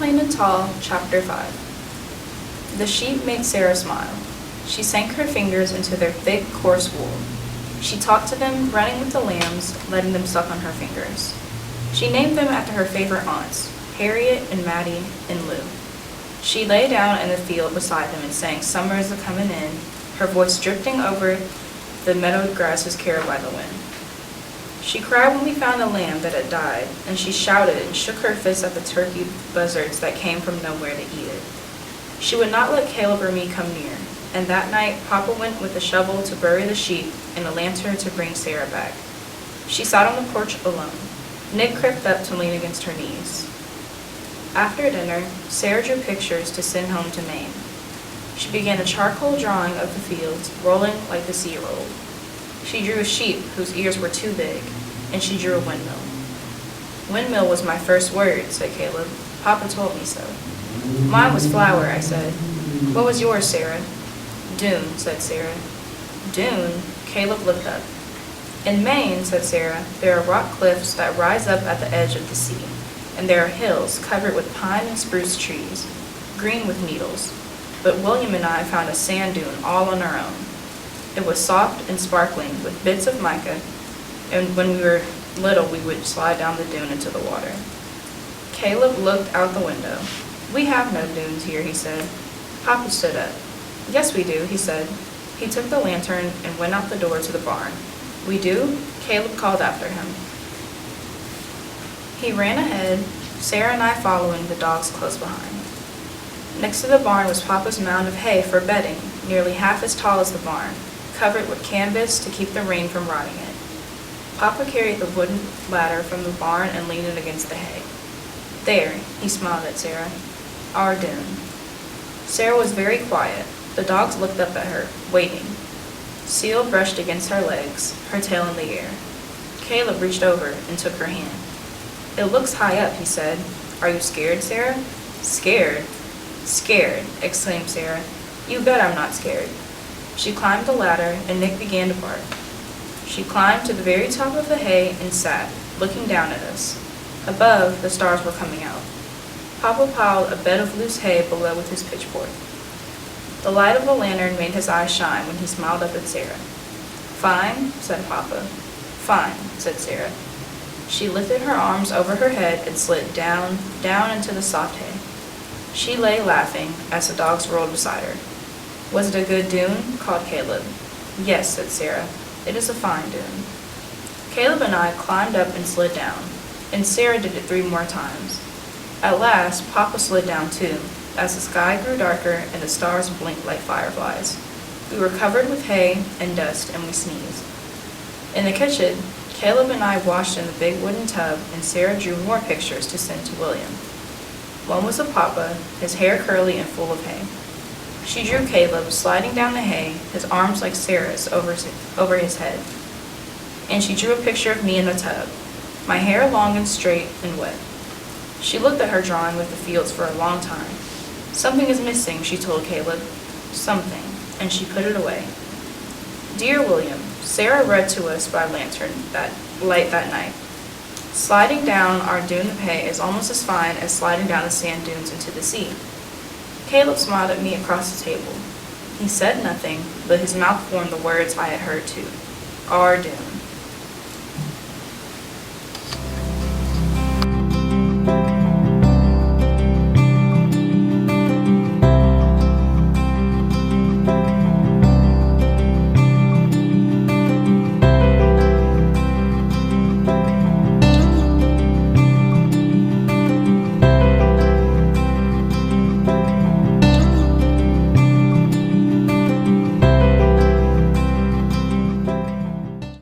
Plain and Tall, Chapter 5. The sheep made Sarah smile. She sank her fingers into their thick, coarse wool. She talked to them, running with the lambs, letting them suck on her fingers. She named them after her favorite aunts, Harriet and Mattie and Lou. She lay down in the field beside them and sang "Summer is a-comin' in," her voice drifting over the meadow grasses carried by the wind. She cried when we found a lamb that had died, and she shouted and shook her fist at the turkey buzzards that came from nowhere to eat it. She would not let Caleb or me come near, and that night Papa went with a shovel to bury the sheep and a lantern to bring Sarah back. She sat on the porch alone. Nick crept up to lean against her knees. After dinner, Sarah drew pictures to send home to Maine. She began a charcoal drawing of the fields, rolling like the sea rolled. She drew a sheep whose ears were too big, and she drew a windmill. "Windmill was my first word," said Caleb. "Papa told me so." "Mine was flower," I said. "What was yours, Sarah?" "Dune," said Sarah. "Dune?" Caleb looked up. "In Maine," said Sarah, "there are rock cliffs that rise up at the edge of the sea, and there are hills covered with pine and spruce trees, green with needles. But William and I found a sand dune all on our own. It was soft and sparkling with bits of mica, and when we were little we would slide down the dune into the water." Caleb looked out the window. "We have no dunes here," he said. Papa stood up. "Yes, we do," he said. He took the lantern and went out the door to the barn. "We do?" Caleb called after him. He ran ahead, Sarah and I following, the dogs close behind. Next to the barn was Papa's mound of hay for bedding, nearly half as tall as the barn, covered with canvas to keep the rain from rotting it. Papa carried the wooden ladder from the barn and leaned it against the hay. "There," he smiled at Sarah, "our dune." Sarah was very quiet. The dogs looked up at her, waiting. Seal brushed against her legs, her tail in the air. Caleb reached over and took her hand. "It looks high up," he said. "Are you scared, Sarah?" "Scared?" "Scared," exclaimed Sarah. "You bet I'm not scared." She climbed the ladder, and Nick began to bark. She climbed to the very top of the hay and sat, looking down at us. Above, the stars were coming out. Papa piled a bed of loose hay below with his pitchfork. The light of the lantern made his eyes shine when he smiled up at Sarah. "Fine?" said Papa. "Fine," said Sarah. She lifted her arms over her head and slid down, down into the soft hay. She lay laughing as the dogs rolled beside her. "Was it a good dune?" called Caleb. "Yes," said Sarah. "It is a fine dune." Caleb and I climbed up and slid down, and Sarah did it 3 more times. At last, Papa slid down too, as the sky grew darker and the stars blinked like fireflies. We were covered with hay and dust, and we sneezed. In the kitchen, Caleb and I washed in the big wooden tub, and Sarah drew more pictures to send to William. One was of Papa, his hair curly and full of hay. She drew Caleb sliding down the hay, his arms like Sarah's over his head. And she drew a picture of me in the tub, my hair long and straight and wet. She looked at her drawing of the fields for a long time. "Something is missing," she told Caleb. "Something," and she put it away. "Dear William," Sarah read to us by lantern light that night. "Sliding down our dune of hay is almost as fine as sliding down the sand dunes into the sea." Caleb smiled at me across the table. He said nothing, but his mouth formed the words I had heard too. "Our dune."